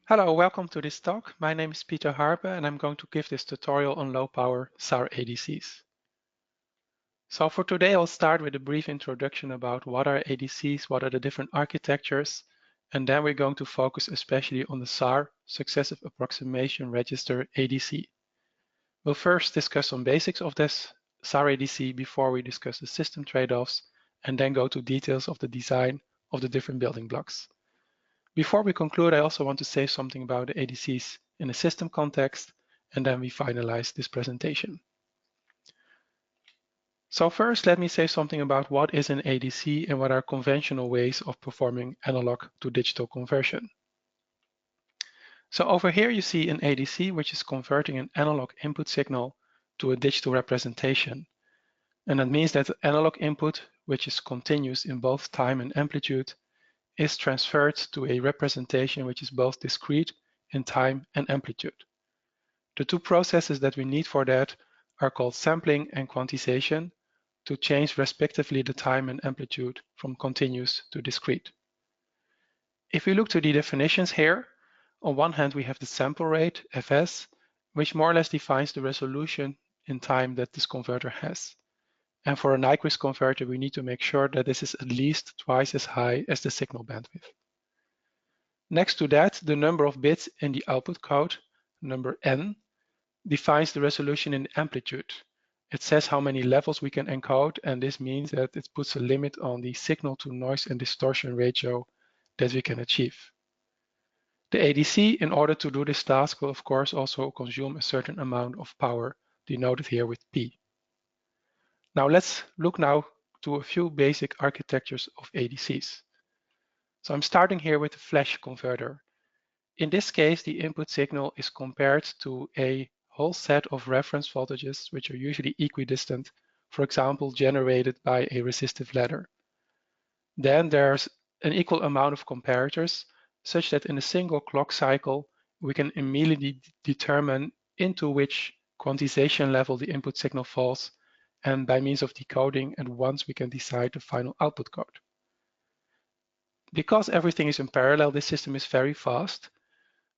Hello, welcome to this talk. My name is Pieter Harpe and I'm going to give this tutorial on low power SAR ADCs. So for today, I'll start with a brief introduction about what are ADCs, what are the different architectures, and then we're going to focus especially on the SAR, Successive Approximation Register ADC. We'll first discuss some basics of this SAR ADC before we discuss the system trade-offs, and then go to details of the design of the different building blocks. Before we conclude, I also want to say something about the ADCs in a system context, and then we finalize this presentation. So first, let me say something about what is an ADC and what are conventional ways of performing analog to digital conversion. So over here you see an ADC, which is converting an analog input signal to a digital representation. And that means that the analog input, which is continuous in both time and amplitude, is transferred to a representation which is both discrete in time and amplitude. The two processes that we need for that are called sampling and quantization to change respectively the time and amplitude from continuous to discrete. If we look to the definitions here, on one hand we have the sample rate, fs, which more or less defines the resolution in time that this converter has. And for a Nyquist converter, we need to make sure that this is at least twice as high as the signal bandwidth. Next to that, the number of bits in the output code, number n, defines the resolution in amplitude. It says how many levels we can encode, and this means that it puts a limit on the signal to noise and distortion ratio that we can achieve. The ADC, in order to do this task, will of course also consume a certain amount of power, denoted here with P. Now let's look now to a few basic architectures of ADCs. So I'm starting here with the flash converter. In this case, the input signal is compared to a whole set of reference voltages, which are usually equidistant, for example, generated by a resistive ladder. Then there's an equal amount of comparators, such that in a single clock cycle, we can immediately determine into which quantization level the input signal falls, and by means of decoding, and once we can decide the final output code. Because everything is in parallel, this system is very fast,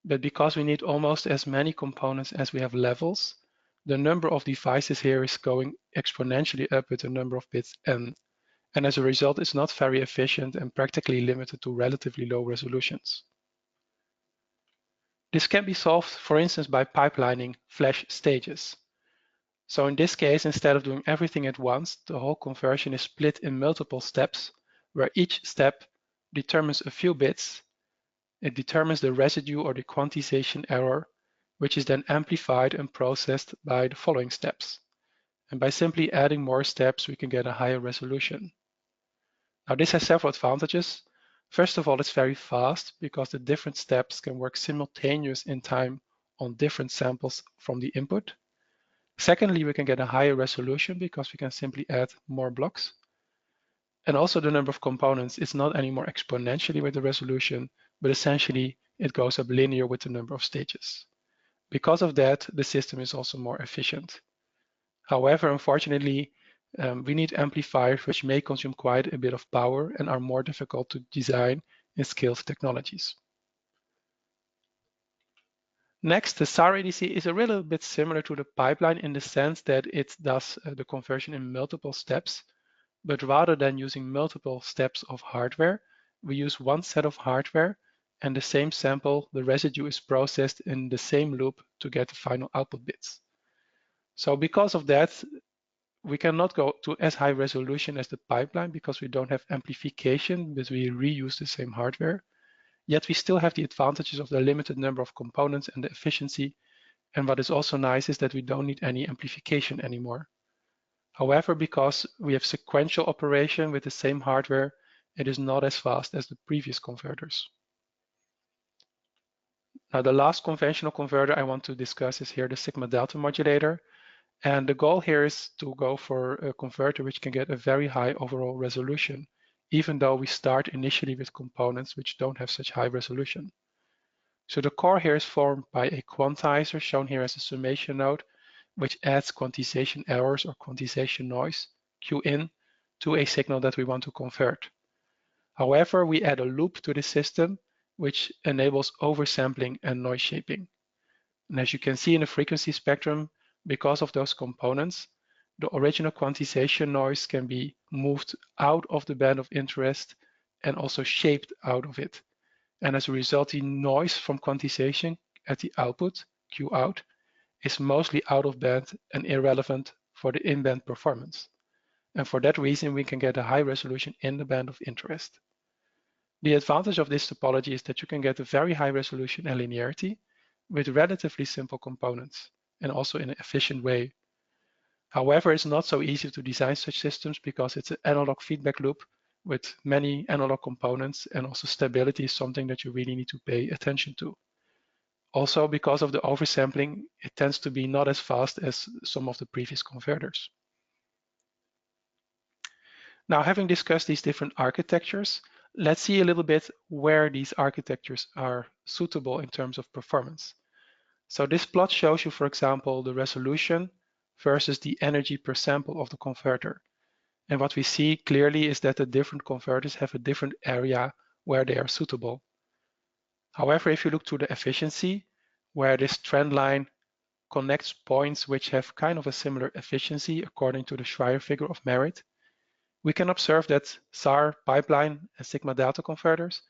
but because we need almost as many components as we have levels, the number of devices here is going exponentially up with the number of bits n. And as a result, it's not very efficient and practically limited to relatively low resolutions. This can be solved, for instance, by pipelining flash stages. So in this case, instead of doing everything at once, the whole conversion is split in multiple steps, where each step determines a few bits. It determines the residue or the quantization error, which is then amplified and processed by the following steps. And by simply adding more steps, we can get a higher resolution. Now this has several advantages. First of all, it's very fast because the different steps can work simultaneous in time on different samples from the input. Secondly, we can get a higher resolution because we can simply add more blocks. And also the number of components is not anymore exponentially with the resolution, but essentially it goes up linear with the number of stages. Because of that, the system is also more efficient. However, unfortunately, we need amplifiers which may consume quite a bit of power and are more difficult to design in scaled technologies. Next, the SAR ADC is a little bit similar to the pipeline in the sense that it does the conversion in multiple steps, but rather than using multiple steps of hardware, we use one set of hardware and the same sample, the residue is processed in the same loop to get the final output bits. So because of that, we cannot go to as high resolution as the pipeline because we don't have amplification, but we reuse the same hardware. Yet we still have the advantages of the limited number of components and the efficiency. And what is also nice is that we don't need any amplification anymore. However, because we have sequential operation with the same hardware, it is not as fast as the previous converters. Now, the last conventional converter I want to discuss is here the sigma delta modulator. And the goal here is to go for a converter which can get a very high overall resolution, even though we start initially with components which don't have such high resolution. So the core here is formed by a quantizer, shown here as a summation node, which adds quantization errors or quantization noise, Q in, to a signal that we want to convert. However, we add a loop to the system, which enables oversampling and noise shaping. And as you can see in the frequency spectrum, because of those components, the original quantization noise can be moved out of the band of interest and also shaped out of it. And as a result, the noise from quantization at the output, Q out, is mostly out of band and irrelevant for the in-band performance. And for that reason, we can get a high resolution in the band of interest. The advantage of this topology is that you can get a very high resolution and linearity with relatively simple components and also in an efficient way. However, it's not so easy to design such systems because it's an analog feedback loop with many analog components, and also stability is something that you really need to pay attention to. Also, because of the oversampling, it tends to be not as fast as some of the previous converters. Now, having discussed these different architectures, let's see a little bit where these architectures are suitable in terms of performance. So this plot shows you, for example, the resolution versus the energy per sample of the converter. And what we see clearly is that the different converters have a different area where they are suitable. However, if you look to the efficiency, where this trend line connects points which have kind of a similar efficiency according to the Schreier figure of merit, we can observe that SAR pipeline and sigma delta converters,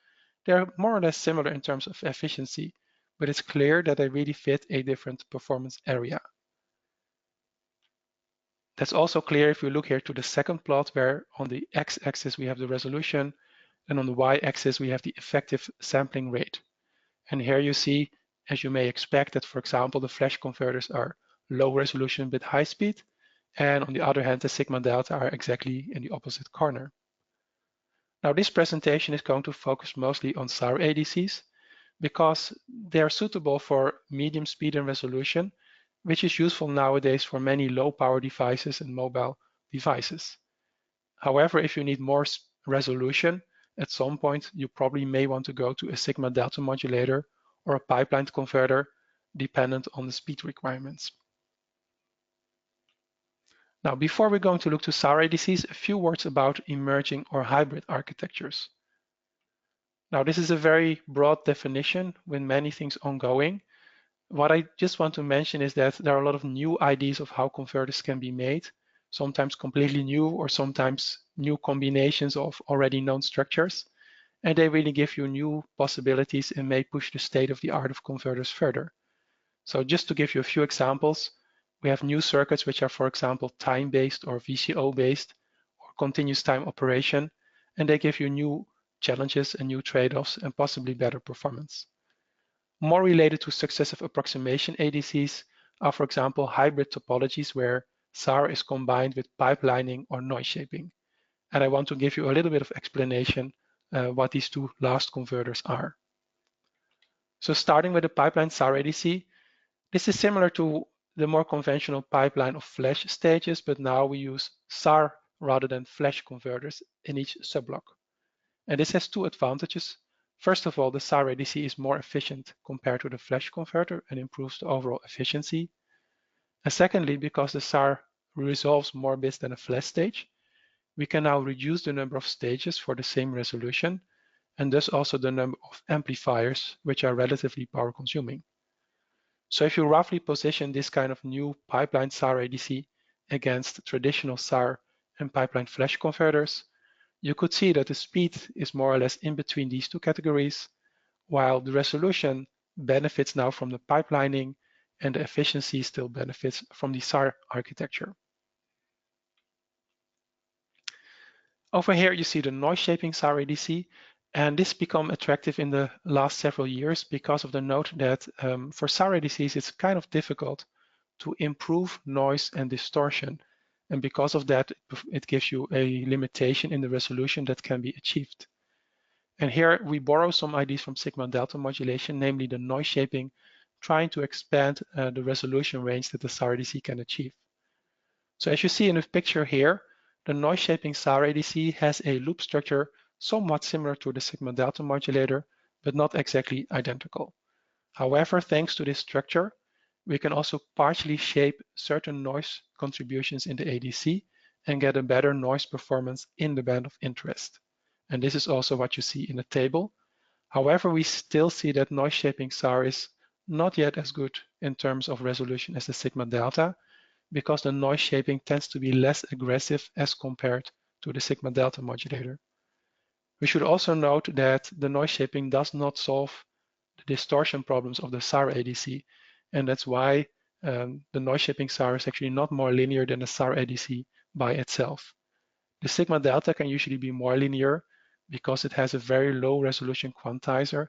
they're more or less similar in terms of efficiency, but it's clear that they really fit a different performance area. That's also clear if we look here to the second plot, where on the x-axis we have the resolution, and on the y-axis we have the effective sampling rate. And here you see, as you may expect, that, for example, the flash converters are low resolution but high speed, and on the other hand, the sigma delta are exactly in the opposite corner. Now, this presentation is going to focus mostly on SAR ADCs because they are suitable for medium speed and resolution, which is useful nowadays for many low power devices and mobile devices. However, if you need more resolution, at some point you probably may want to go to a sigma delta modulator or a pipeline converter, dependent on the speed requirements. Now, before we're going to look to SAR ADCs, a few words about emerging or hybrid architectures. Now, this is a very broad definition with many things ongoing. What I just want to mention is that there are a lot of new ideas of how converters can be made, sometimes completely new or sometimes new combinations of already known structures. And they really give you new possibilities and may push the state of the art of converters further. So just to give you a few examples, we have new circuits which are, for example, time-based or VCO-based or continuous time operation, and they give you new challenges and new trade-offs and possibly better performance. More related to successive approximation ADCs are, for example, hybrid topologies where SAR is combined with pipelining or noise shaping. And I want to give you a little bit of explanation what these two last converters are. So starting with the pipeline SAR ADC, this is similar to the more conventional pipeline of flash stages, but now we use SAR rather than flash converters in each subblock. And this has two advantages. First of all, the SAR ADC is more efficient compared to the flash converter and improves the overall efficiency. And secondly, because the SAR resolves more bits than a flash stage, we can now reduce the number of stages for the same resolution, and thus also the number of amplifiers, which are relatively power consuming. So if you roughly position this kind of new pipeline SAR ADC against traditional SAR and pipeline flash converters, you could see that the speed is more or less in between these two categories, while the resolution benefits now from the pipelining and the efficiency still benefits from the SAR architecture. Over here, you see the noise shaping SAR ADC, and this became attractive in the last several years because of the note that for SAR ADCs, it's kind of difficult to improve noise and distortion. And because of that, it gives you a limitation in the resolution that can be achieved. And here we borrow some ideas from sigma delta modulation, namely the noise shaping, trying to expand the resolution range that the SAR ADC can achieve. So as you see in the picture here, the noise shaping SAR ADC has a loop structure somewhat similar to the sigma delta modulator, but not exactly identical. However, thanks to this structure, we can also partially shape certain noise contributions in the ADC and get a better noise performance in the band of interest. And this is also what you see in the table. However, we still see that noise shaping SAR is not yet as good in terms of resolution as the sigma delta, because the noise shaping tends to be less aggressive as compared to the sigma delta modulator. We should also note that the noise shaping does not solve the distortion problems of the SAR ADC, and that's why the noise shaping SAR is actually not more linear than the SAR ADC by itself. The sigma delta can usually be more linear because it has a very low resolution quantizer,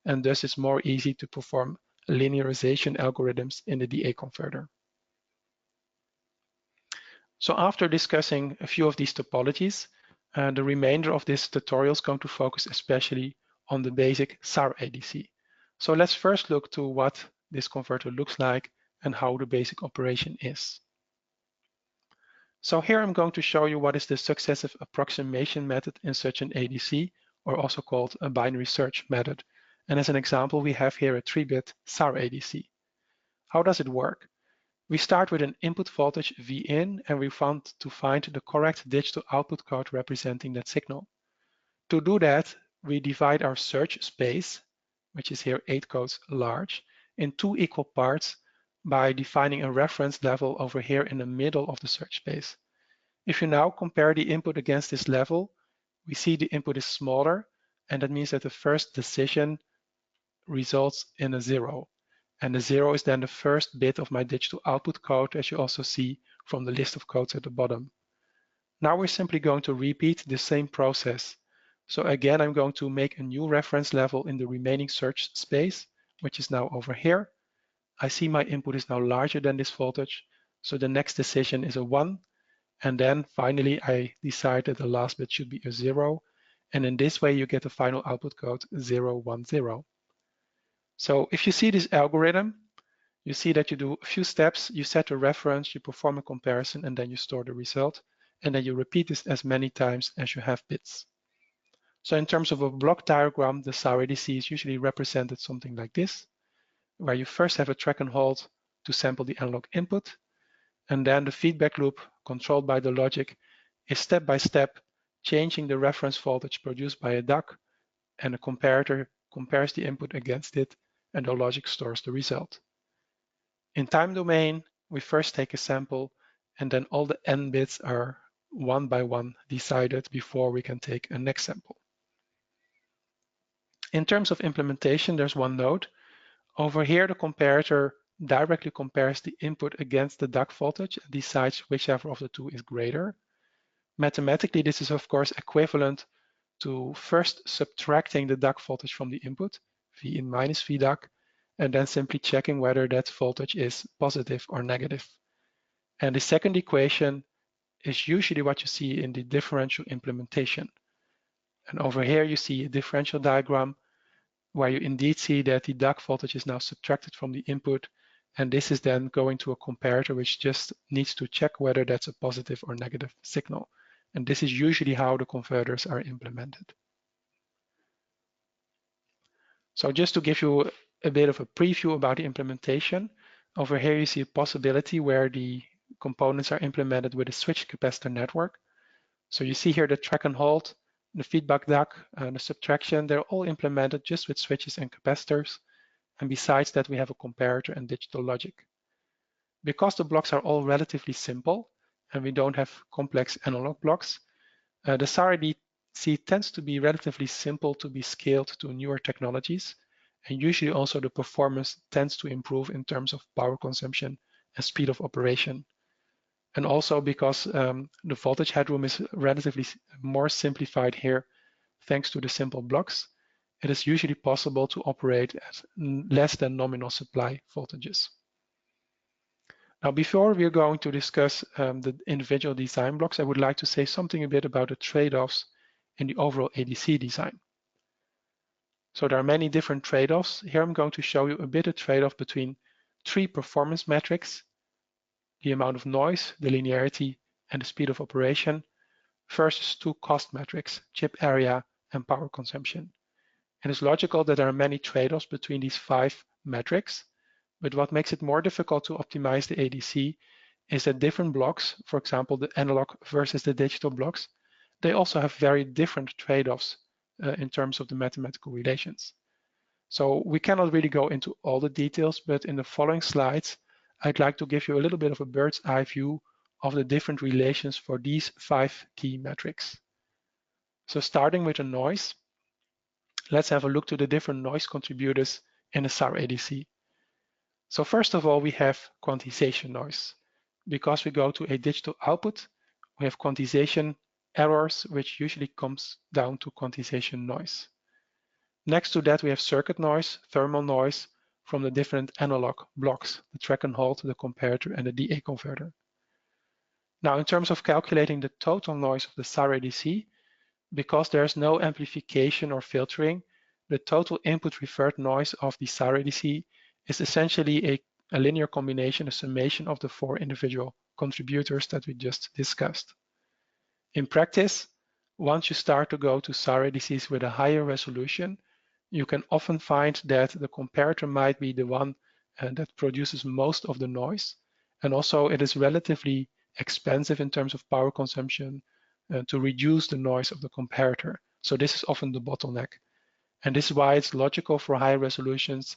and thus it's more easy to perform linearization algorithms in the DA converter. So after discussing a few of these topologies, the remainder of this tutorial is going to focus especially on the basic SAR ADC. So let's first look to what this converter looks like and how the basic operation is. So here I'm going to show you what is the successive approximation method in such an ADC, or also called a binary search method. And as an example, we have here a 3-bit SAR ADC. How does it work? We start with an input voltage Vin, and we want to find the correct digital output code representing that signal. To do that, we divide our search space, which is here 8 codes large, in 2 equal parts by defining a reference level over here in the middle of the search space. If you now compare the input against this level, we see the input is smaller, and that means that the first decision results in a 0. And the 0 is then the first bit of my digital output code, as you also see from the list of codes at the bottom. Now we're simply going to repeat the same process. So again, I'm going to make a new reference level in the remaining search space, which is now over here. I see my input is now larger than this voltage, so the next decision is a 1. And then finally, I decide that the last bit should be a 0. And in this way, you get the final output code 0, 1, 0. So if you see this algorithm, you see that you do a few steps, you set a reference, you perform a comparison, and then you store the result. And then you repeat this as many times as you have bits. So in terms of a block diagram, the SAR ADC is usually represented something like this, where you first have a track and hold to sample the analog input. And then the feedback loop, controlled by the logic, is step by step changing the reference voltage produced by a DAC, and a comparator compares the input against it, and the logic stores the result. In time domain, we first take a sample, and then all the n bits are one by one decided before we can take a next sample. In terms of implementation, there's one note. Over here, the comparator directly compares the input against the DAC voltage and decides whichever of the two is greater. Mathematically, this is of course equivalent to first subtracting the DAC voltage from the input, Vin minus VDAC, and then simply checking whether that voltage is positive or negative. And the second equation is usually what you see in the differential implementation. And over here you see a differential diagram where you indeed see that the DAC voltage is now subtracted from the input, and this is then going to a comparator which just needs to check whether that's a positive or negative signal. And this is usually how the converters are implemented. So just to give you a bit of a preview about the implementation, over here you see a possibility where the components are implemented with a switch capacitor network. So you see here the track and hold, the feedback DAC, and the subtraction, they're all implemented just with switches and capacitors. And besides that, we have a comparator and digital logic. Because the blocks are all relatively simple and we don't have complex analog blocks, the SAR ADC tends to be relatively simple to be scaled to newer technologies. And usually also the performance tends to improve in terms of power consumption and speed of operation. And also because the voltage headroom is relatively more simplified here, thanks to the simple blocks, it is usually possible to operate at less than nominal supply voltages. Now, before we're going to discuss the individual design blocks, I would like to say something a bit about the trade-offs in the overall ADC design. So there are many different trade-offs. Here I'm going to show you a bit of trade-off between 3 performance metrics: the amount of noise, the linearity, and the speed of operation, versus 2 cost metrics: chip area and power consumption. And it's logical that there are many trade-offs between these 5 metrics, but what makes it more difficult to optimize the ADC is that different blocks, for example, the analog versus the digital blocks, they also have very different trade-offs in terms of the mathematical relations. So we cannot really go into all the details, but in the following slides, I'd like to give you a little bit of a bird's eye view of the different relations for these 5 key metrics. So starting with the noise, let's have a look to the different noise contributors in a SAR ADC. So first of all, we have quantization noise. Because we go to a digital output, we have quantization errors, which usually comes down to quantization noise. Next to that, we have circuit noise, thermal noise from the different analog blocks, the track and hold, the comparator, and the DA converter. Now, in terms of calculating the total noise of the SAR ADC, because there's no amplification or filtering, the total input referred noise of the SAR ADC is essentially a linear combination, a summation of the 4 individual contributors that we just discussed. In practice, once you start to go to SAR ADCs with a higher resolution, you can often find that the comparator might be the one that produces most of the noise. And also it is relatively expensive in terms of power consumption to reduce the noise of the comparator. So this is often the bottleneck. And this is why it's logical for high resolutions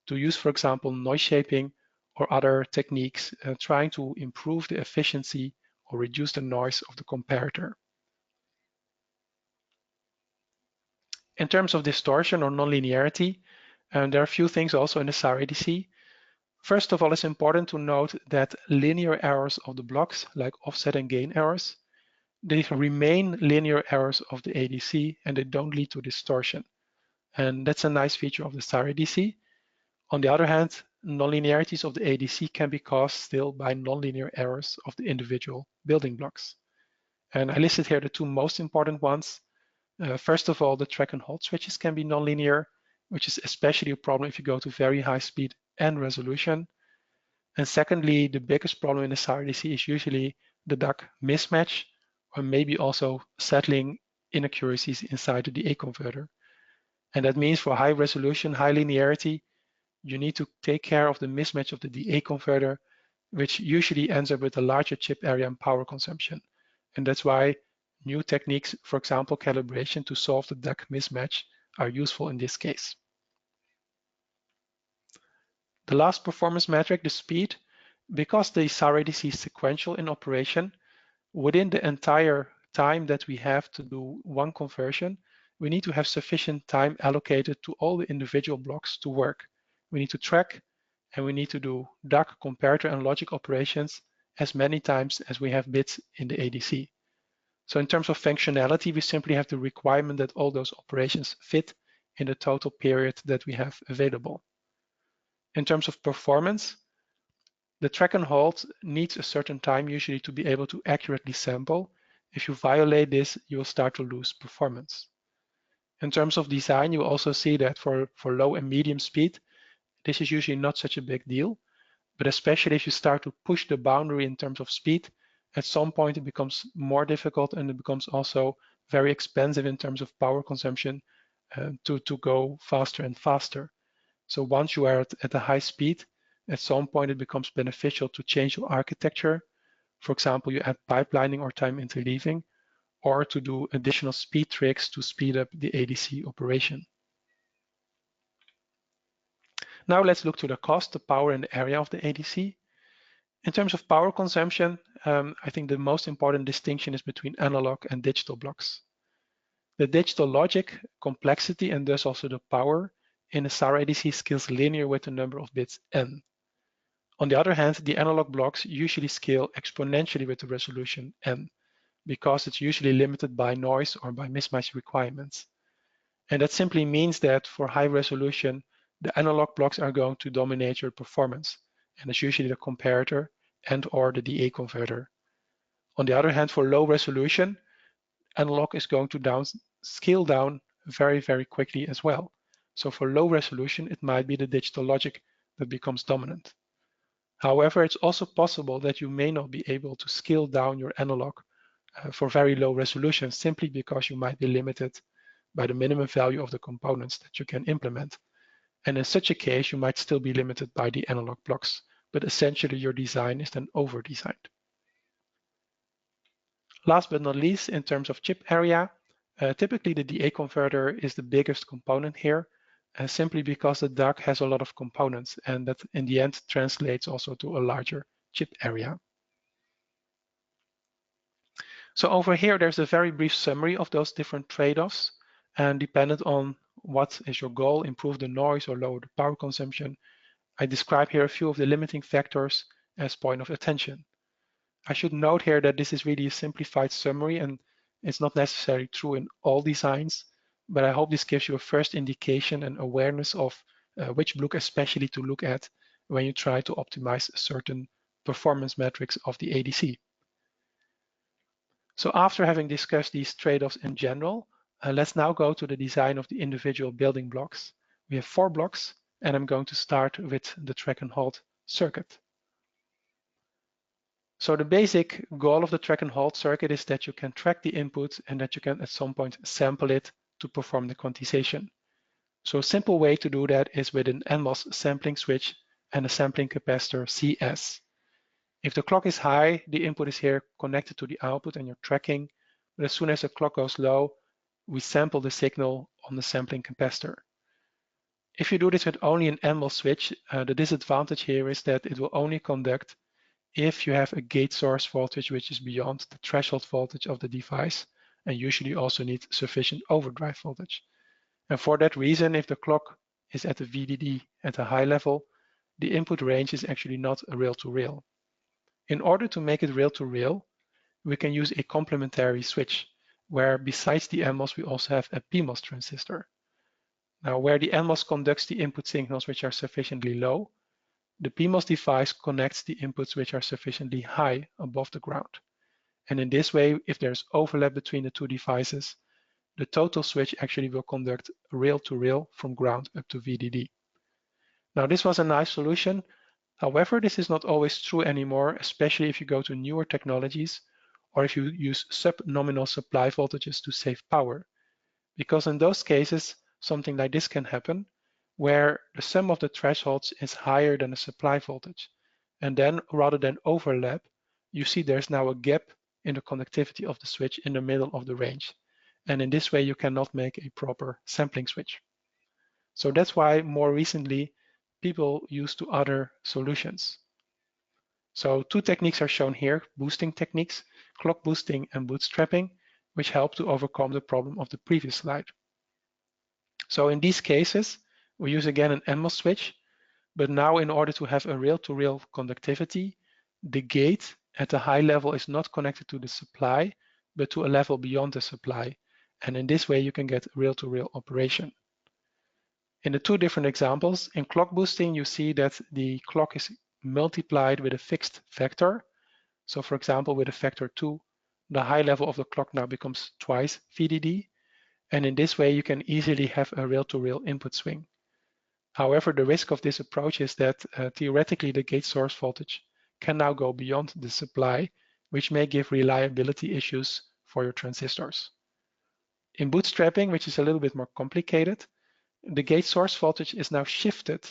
to use, for example, noise shaping or other techniques trying to improve the efficiency or reduce the noise of the comparator. In terms of distortion or nonlinearity, there are a few things also in the SAR ADC. First of all, it's important to note that linear errors of the blocks, like offset and gain errors, they remain linear errors of the ADC and they don't lead to distortion. And that's a nice feature of the SAR ADC. On the other hand, nonlinearities of the ADC can be caused still by nonlinear errors of the individual building blocks. And I listed here the 2 most important ones. First of all, the track and hold switches can be nonlinear, which is especially a problem if you go to very high speed and resolution. And secondly, the biggest problem in the SAR ADC is usually the DAC mismatch, or maybe also settling inaccuracies inside the DA converter. And that means for high resolution, high linearity, you need to take care of the mismatch of the DA converter, which usually ends up with a larger chip area and power consumption. And that's why new techniques, for example, calibration to solve the DAC mismatch, are useful in this case. The last performance metric, the speed, because the SAR ADC is sequential in operation, within the entire time that we have to do one conversion, we need to have sufficient time allocated to all the individual blocks to work. We need to track and we need to do DAC, comparator, and logic operations as many times as we have bits in the ADC. So in terms of functionality, we simply have the requirement that all those operations fit in the total period that we have available. In terms of performance, the track and hold needs a certain time usually to be able to accurately sample. If you violate this, you will start to lose performance. In terms of design, you also see that for low and medium speed, this is usually not such a big deal, but especially if you start to push the boundary in terms of speed, at some point it becomes more difficult and it becomes also very expensive in terms of power consumption to go faster and faster. So once you are at a high speed, at some point it becomes beneficial to change your architecture. For example, you add pipelining or time interleaving, or to do additional speed tricks to speed up the ADC operation. Now let's look to the cost, the power, and the area of the ADC. In terms of power consumption, I think the most important distinction is between analog and digital blocks. The digital logic, complexity, and thus also the power in a SAR ADC scales linear with the number of bits n. On the other hand, the analog blocks usually scale exponentially with the resolution n, because it's usually limited by noise or by mismatch requirements. And that simply means that for high resolution, the analog blocks are going to dominate your performance, and it's usually the comparator and or the DA converter. On the other hand, for low resolution, analog is going to scale down very, very quickly as well. So for low resolution, it might be the digital logic that becomes dominant. However, it's also possible that you may not be able to scale down your analog for very low resolution simply because you might be limited by the minimum value of the components that you can implement. And in such a case, you might still be limited by the analog blocks, but essentially your design is then over-designed. Last but not least, in terms of chip area, Typically, the DA converter is the biggest component here, simply because the DAC has a lot of components, and that in the end translates also to a larger chip area. So over here, there's a very brief summary of those different trade-offs, and dependent on what is your goal, improve the noise or lower the power consumption, I describe here a few of the limiting factors as point of attention. I should note here that this is really a simplified summary and it's not necessarily true in all designs, but I hope this gives you a first indication and awareness of which book especially to look at when you try to optimize certain performance metrics of the ADC. So after having discussed these trade-offs in general, let's now go to the design of the individual building blocks. We have 4 blocks, and I'm going to start with the track and hold circuit. So the basic goal of the track and hold circuit is that you can track the input and that you can at some point sample it to perform the quantization. So a simple way to do that is with an NMOS sampling switch and a sampling capacitor CS. If the clock is high, the input is here connected to the output and you're tracking, but as soon as the clock goes low, we sample the signal on the sampling capacitor. If you do this with only an NMOS switch, the disadvantage here is that it will only conduct if you have a gate source voltage which is beyond the threshold voltage of the device, and usually also need sufficient overdrive voltage. And for that reason, if the clock is at the VDD at a high level, the input range is actually not a rail-to-rail. In order to make it rail-to-rail, we can use a complementary switch, where besides the NMOS, we also have a PMOS transistor. Now, where the NMOS conducts the input signals which are sufficiently low, the PMOS device connects the inputs which are sufficiently high above the ground. And in this way, if there's overlap between the two devices, the total switch actually will conduct rail-to-rail from ground up to VDD. Now, this was a nice solution. However, this is not always true anymore, especially if you go to newer technologies or if you use sub-nominal supply voltages to save power. Because in those cases, something like this can happen, where the sum of the thresholds is higher than the supply voltage. And then rather than overlap, you see there's now a gap in the conductivity of the switch in the middle of the range. And in this way, you cannot make a proper sampling switch. So that's why more recently, people use to other solutions. So 2 techniques are shown here, boosting techniques, clock boosting and bootstrapping, which help to overcome the problem of the previous slide. So in these cases, we use again an NMOS switch, but now in order to have a rail-to-rail conductivity, the gate at a high level is not connected to the supply, but to a level beyond the supply. And in this way, you can get rail-to-rail operation. In the 2 different examples, in clock boosting, you see that the clock is multiplied with a fixed factor. So for example, with a factor 2, the high level of the clock now becomes twice VDD. And in this way, you can easily have a rail-to-rail input swing. However, the risk of this approach is that theoretically the gate source voltage can now go beyond the supply, which may give reliability issues for your transistors. In bootstrapping, which is a little bit more complicated, the gate source voltage is now shifted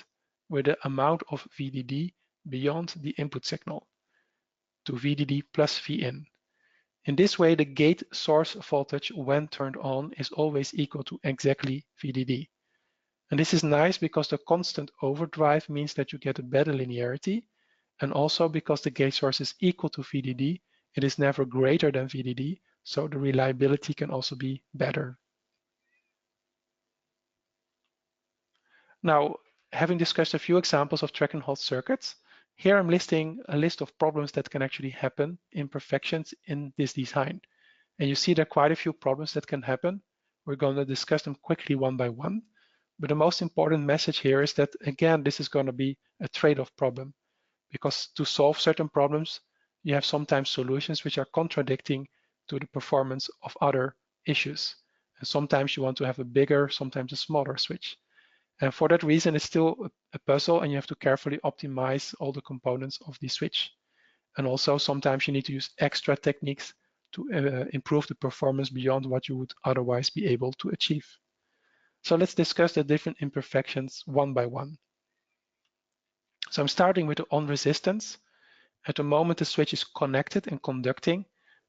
with the amount of VDD beyond the input signal to VDD plus Vin. In this way, the gate source voltage when turned on is always equal to exactly VDD. And this is nice because the constant overdrive means that you get a better linearity. And also because the gate source is equal to VDD, it is never greater than VDD, so the reliability can also be better. Now, having discussed a few examples of track and hold circuits, here I'm listing a list of problems that can actually happen, imperfections in this design. And you see there are quite a few problems that can happen. We're going to discuss them quickly one by one. But the most important message here is that, again, this is going to be a trade-off problem, because to solve certain problems, you have sometimes solutions which are contradicting to the performance of other issues. And sometimes you want to have a bigger, sometimes a smaller switch. And for that reason, it's still a puzzle and you have to carefully optimize all the components of the switch. And also sometimes you need to use extra techniques to improve the performance beyond what you would otherwise be able to achieve. So let's discuss the different imperfections one by one. So I'm starting with the on resistance. At the moment the switch is connected and conducting,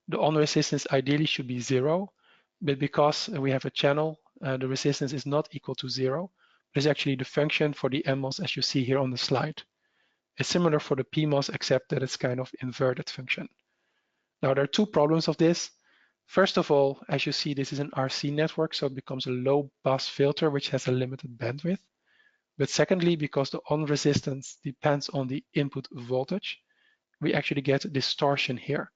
the on resistance ideally should be 0, But because we have a channel, the resistance is not equal to 0. It's actually the function for the NMOS as you see here on the slide. It's similar for the PMOS, except that it's kind of inverted function. Now, there are two problems of this. First of all, as you see, this is an RC network, so it becomes a low pass filter, which has a limited bandwidth. But secondly, because the on resistance depends on the input voltage, we actually get distortion here.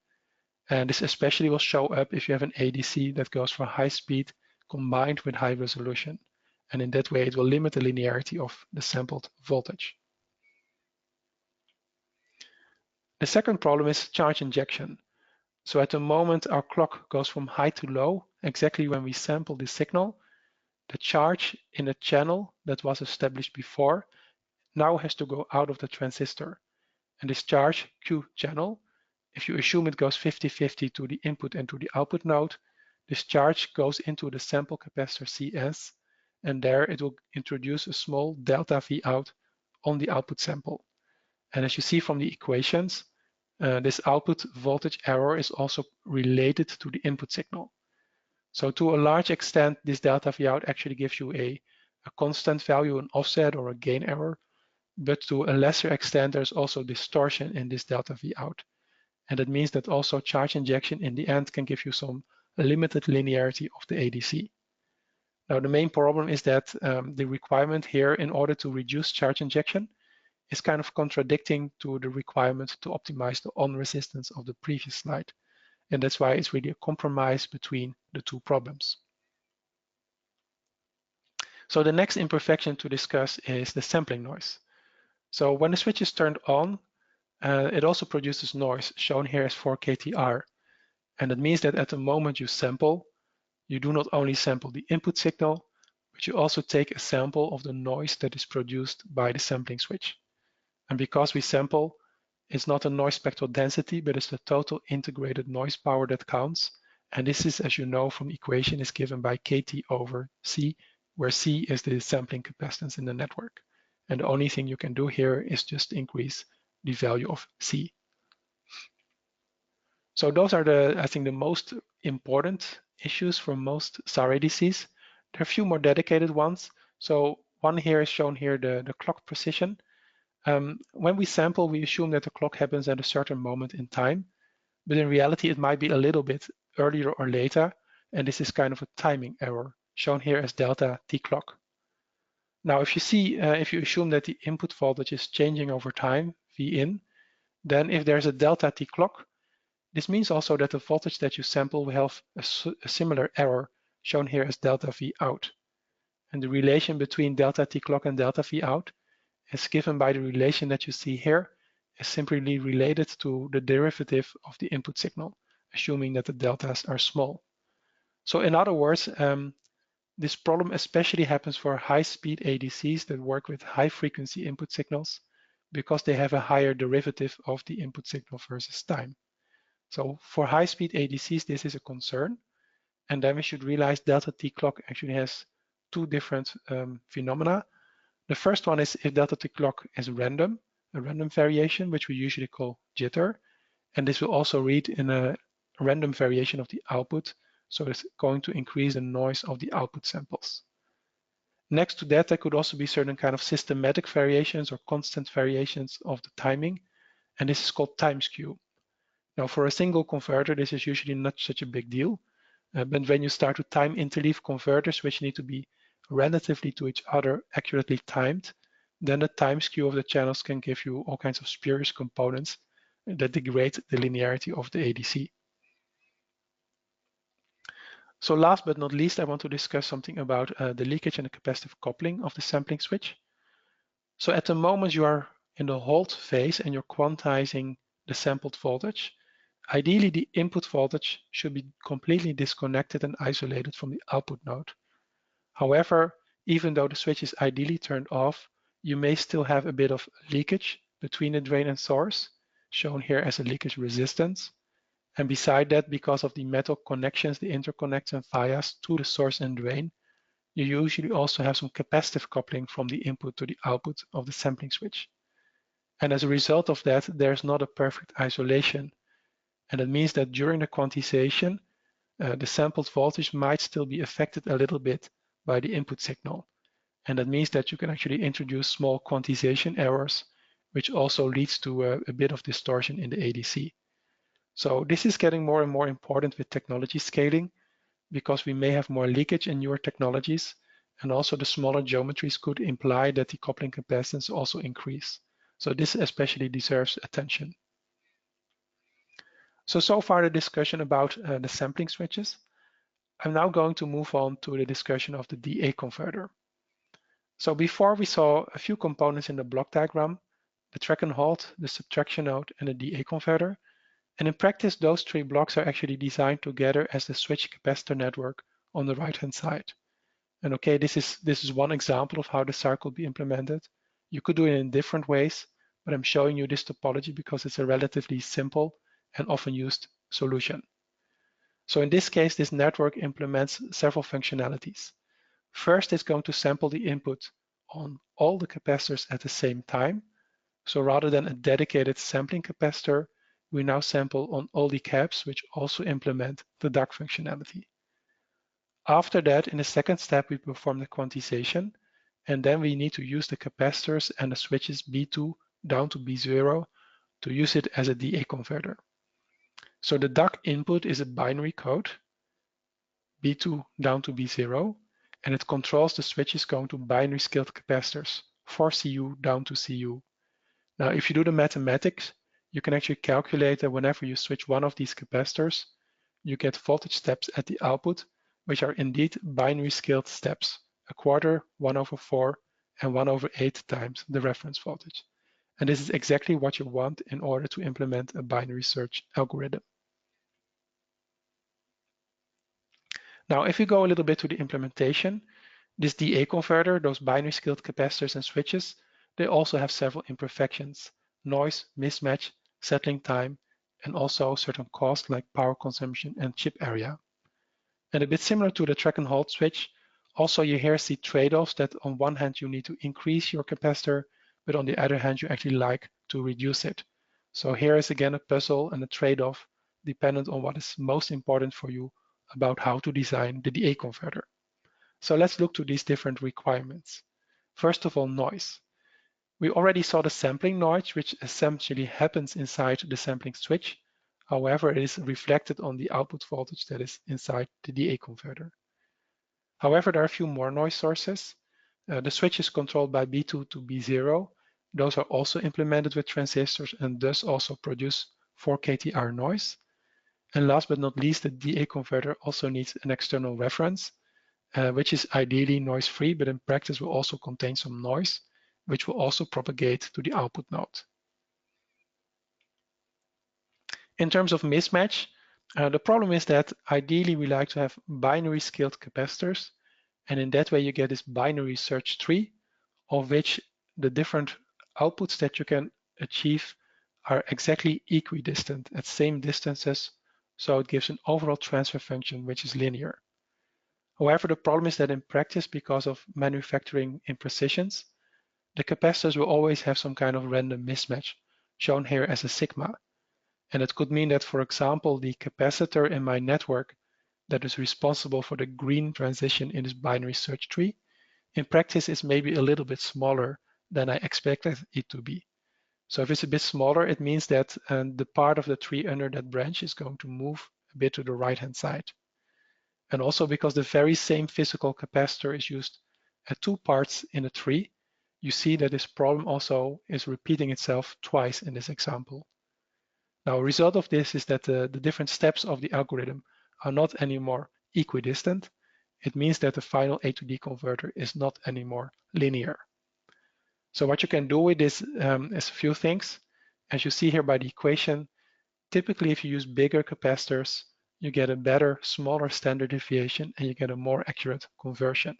And this especially will show up if you have an ADC that goes for high speed combined with high resolution. And in that way, it will limit the linearity of the sampled voltage. The second problem is charge injection. So at the moment our clock goes from high to low, exactly when we sample the signal, the charge in a channel that was established before now has to go out of the transistor. And this charge, Q channel, if you assume it goes 50-50 to the input and to the output node, this charge goes into the sample capacitor CS, and there it will introduce a small delta V out on the output sample. And as you see from the equations, this output voltage error is also related to the input signal. So to a large extent, this delta V out actually gives you a constant value, an offset or a gain error, but to a lesser extent, there's also distortion in this delta V out. And that means that also charge injection in the end can give you some limited linearity of the ADC. Now, the main problem is that the requirement here in order to reduce charge injection is kind of contradicting to the requirement to optimize the on resistance of the previous slide. And that's why it's really a compromise between the two problems. So the next imperfection to discuss is the sampling noise. So when the switch is turned on, it also produces noise, shown here as 4 kTr. And that means that at the moment you sample, you do not only sample the input signal, but you also take a sample of the noise that is produced by the sampling switch. And because we sample, it's not a noise spectral density, but it's the total integrated noise power that counts. And this is, as you know from the equation, is given by KT over C, where C is the sampling capacitance in the network. And the only thing you can do here is just increase the value of C. So those are I think the most important issues for most SAR ADCs. There are a few more dedicated ones. So one here is shown here, the clock precision. When we sample, we assume that the clock happens at a certain moment in time, but in reality, it might be a little bit earlier or later, and this is kind of a timing error, shown here as delta T clock. Now, if you assume that the input voltage is changing over time, V in, then if there's a delta T clock, this means also that the voltage that you sample will have a similar error, shown here as delta V out. And the relation between delta T clock and delta V out is given by the relation that you see here, is simply related to the derivative of the input signal, assuming that the deltas are small. So in other words, this problem especially happens for high-speed ADCs that work with high-frequency input signals because they have a higher derivative of the input signal versus time. So for high-speed ADCs, this is a concern. And then we should realize delta T clock actually has two different phenomena. The first one is if delta T clock is random, a random variation, which we usually call jitter. And this will also read in a random variation of the output. So it's going to increase the noise of the output samples. Next to that, there could also be certain kind of systematic variations or constant variations of the timing. And this is called time skew. Now, for a single converter, this is usually not such a big deal. But when you start to time interleave converters, which need to be relatively to each other accurately timed, then the time skew of the channels can give you all kinds of spurious components that degrade the linearity of the ADC. So last but not least, I want to discuss something about the leakage and the capacitive coupling of the sampling switch. So at the moment you are in the hold phase and you're quantizing the sampled voltage, ideally the input voltage should be completely disconnected and isolated from the output node. However, even though the switch is ideally turned off, you may still have a bit of leakage between the drain and source, shown here as a leakage resistance. And beside that, because of the metal connections, the interconnects and vias to the source and drain, you usually also have some capacitive coupling from the input to the output of the sampling switch. And as a result of that, there's not a perfect isolation. And that means that during the quantization, the sampled voltage might still be affected a little bit by the input signal. And that means that you can actually introduce small quantization errors, which also leads to a bit of distortion in the ADC. So this is getting more and more important with technology scaling, because we may have more leakage in newer technologies, and also the smaller geometries could imply that the coupling capacitance also increase. So this especially deserves attention. So far the discussion about the sampling switches. I'm now going to move on to the discussion of the DA converter. So before we saw a few components in the block diagram, the track and hold, the subtraction node, and the DA converter. And in practice, those three blocks are actually designed together as the switch capacitor network on the right-hand side. And okay, this is one example of how the SAR could be implemented. You could do it in different ways, but I'm showing you this topology because it's a relatively simple and often used solution. So in this case, this network implements several functionalities. First, it's going to sample the input on all the capacitors at the same time. So rather than a dedicated sampling capacitor, we now sample on all the caps, which also implement the DAC functionality. After that, in the second step, we perform the quantization, and then we need to use the capacitors and the switches B2 down to B0 to use it as a DA converter. So the DAC input is a binary code, B2 down to B0, and it controls the switches going to binary scaled capacitors, 4Cu down to Cu. Now, if you do the mathematics, you can actually calculate that whenever you switch one of these capacitors, you get voltage steps at the output, which are indeed binary scaled steps, 1/4, 1/4, and 1/8 times the reference voltage. And this is exactly what you want in order to implement a binary search algorithm. Now, if we go a little bit to the implementation, this DA converter, those binary scaled capacitors and switches, they also have several imperfections: noise, mismatch, settling time, and also certain costs like power consumption and chip area. And a bit similar to the track and hold switch, also you here see trade-offs that on one hand you need to increase your capacitor, but on the other hand you actually like to reduce it. So here is again a puzzle and a trade-off dependent on what is most important for you about how to design the DA converter. So let's look to these different requirements. First of all, noise. We already saw the sampling noise, which essentially happens inside the sampling switch. However, it is reflected on the output voltage that is inside the DA converter. However, there are a few more noise sources. The switch is controlled by B2 to B0. Those are also implemented with transistors and thus also produce 4 kTr noise. And last but not least, the DA converter also needs an external reference, which is ideally noise-free, but in practice will also contain some noise, which will also propagate to the output node. In terms of mismatch, the problem is that ideally we like to have binary scaled capacitors, and in that way you get this binary search tree, of which the different outputs that you can achieve are exactly equidistant at same distances, so it gives an overall transfer function which is linear. However, the problem is that in practice, because of manufacturing imprecisions, the capacitors will always have some kind of random mismatch, shown here as a sigma. And it could mean that, for example, the capacitor in my network that is responsible for the green transition in this binary search tree, in practice is maybe a little bit smaller than I expected it to be. So if it's a bit smaller, it means that the part of the tree under that branch is going to move a bit to the right-hand side. And also because the very same physical capacitor is used at 2 parts in a tree, you see that this problem also is repeating itself twice in this example. Now, a result of this is that the different steps of the algorithm are not anymore equidistant. It means that the final A to D converter is not anymore linear. So what you can do with this is a few things. As you see here by the equation, typically if you use bigger capacitors, you get a better, smaller standard deviation and you get a more accurate conversion.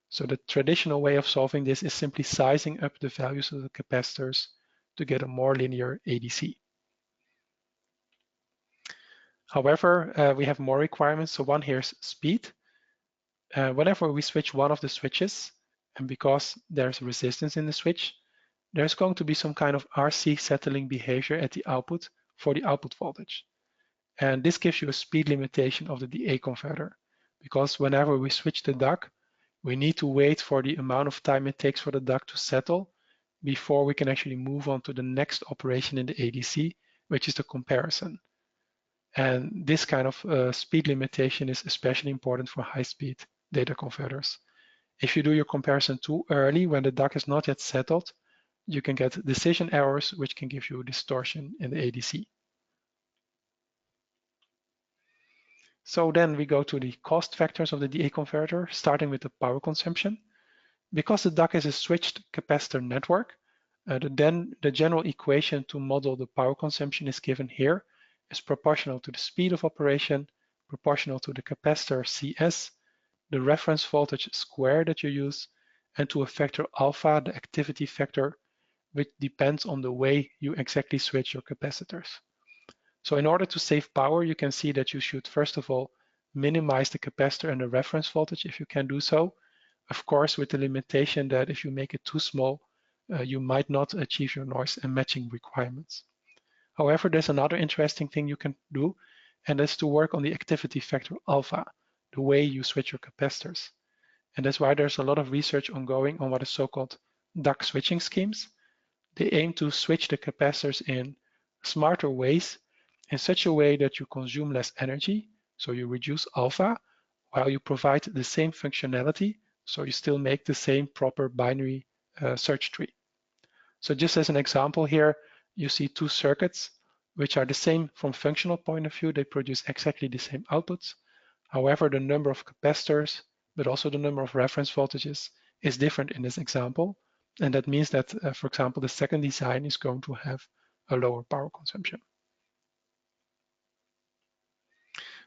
So the traditional way of solving this is simply sizing up the values of the capacitors to get a more linear ADC. However, we have more requirements. So one here is speed. Whenever we switch one of the switches, and because there's resistance in the switch, there's going to be some kind of RC settling behavior at the output for the output voltage. And this gives you a speed limitation of the DA converter, because whenever we switch the DAC, we need to wait for the amount of time it takes for the DAC to settle before we can actually move on to the next operation in the ADC, which is the comparison. And this kind of speed limitation is especially important for high-speed data converters. If you do your comparison too early when the DAC is not yet settled, you can get decision errors, which can give you distortion in the ADC. So then we go to the cost factors of the DA converter, starting with the power consumption. Because the DAC is a switched capacitor network, the general equation to model the power consumption is given here, is proportional to the speed of operation, proportional to the capacitor CS, the reference voltage square that you use, and to a factor alpha, the activity factor, which depends on the way you exactly switch your capacitors. So in order to save power, you can see that you should first of all minimize the capacitor and the reference voltage if you can do so. Of course, with the limitation that if you make it too small, you might not achieve your noise and matching requirements. However, there's another interesting thing you can do, and that's to work on the activity factor alpha, the way you switch your capacitors. And that's why there's a lot of research ongoing on what is so-called DAC switching schemes. They aim to switch the capacitors in smarter ways in such a way that you consume less energy, so you reduce alpha, while you provide the same functionality, so you still make the same proper binary search tree. So just as an example here, you see two circuits which are the same from functional point of view. They produce exactly the same outputs. However, the number of capacitors, but also the number of reference voltages is different in this example. And that means that, for example, the second design is going to have a lower power consumption.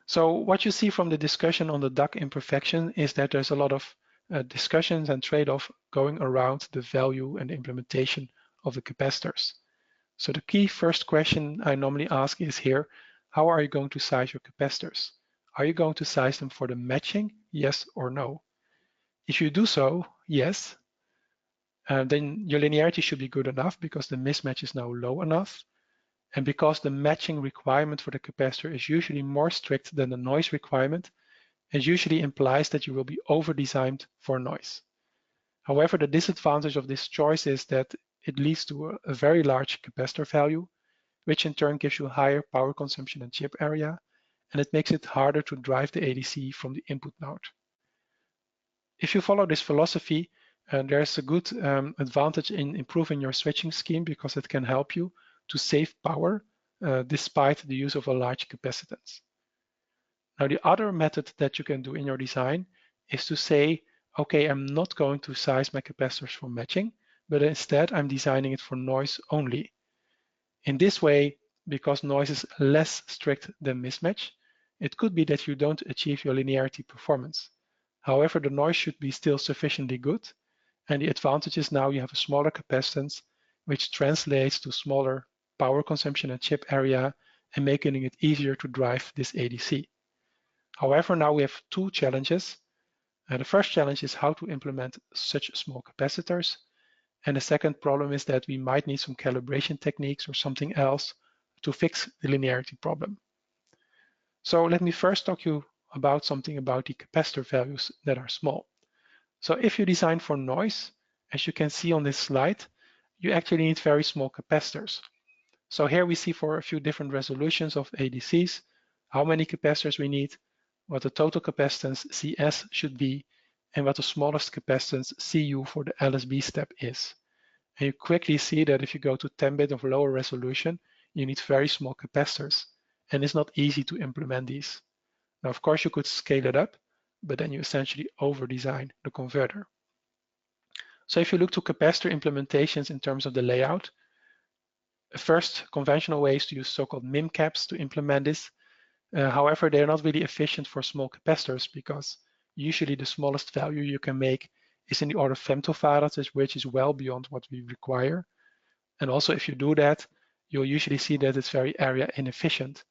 So what you see from the discussion on the DAC imperfection is that there's a lot of discussions and trade-off going around the value and the implementation of the capacitors. So the key first question I normally ask is here, how are you going to size your capacitors? Are you going to size them for the matching, yes or no? If you do so, yes, then your linearity should be good enough because the mismatch is now low enough. And because the matching requirement for the capacitor is usually more strict than the noise requirement, it usually implies that you will be over-designed for noise. However, the disadvantage of this choice is that it leads to a very large capacitor value, which in turn gives you higher power consumption and chip area, and it makes it harder to drive the ADC from the input node. If you follow this philosophy, there's a good advantage in improving your switching scheme because it can help you to save power despite the use of a large capacitance. Now, the other method that you can do in your design is to say, okay, I'm not going to size my capacitors for matching, but instead I'm designing it for noise only. In this way, because noise is less strict than mismatch, it could be that you don't achieve your linearity performance. However, the noise should be still sufficiently good, and the advantage is now you have a smaller capacitance, which translates to smaller power consumption and chip area and making it easier to drive this ADC. However, now we have two challenges. The first challenge is how to implement such small capacitors. And the second problem is that we might need some calibration techniques or something else to fix the linearity problem. So let me first talk to you about something about the capacitor values that are small. So if you design for noise, as you can see on this slide, you actually need very small capacitors. So here we see for a few different resolutions of ADCs, how many capacitors we need, what the total capacitance CS should be, and what the smallest capacitance CU for the LSB step is. And you quickly see that if you go to 10-bit of lower resolution, you need very small capacitors, and it's not easy to implement these. Now, of course, you could scale it up, but then you essentially over-design the converter. So if you look to capacitor implementations in terms of the layout, first conventional way is to use so-called MIM caps to implement this. However, they're not really efficient for small capacitors because usually the smallest value you can make is in the order of femtofarads, which is well beyond what we require. And also if you do that, you'll usually see that it's very area inefficient.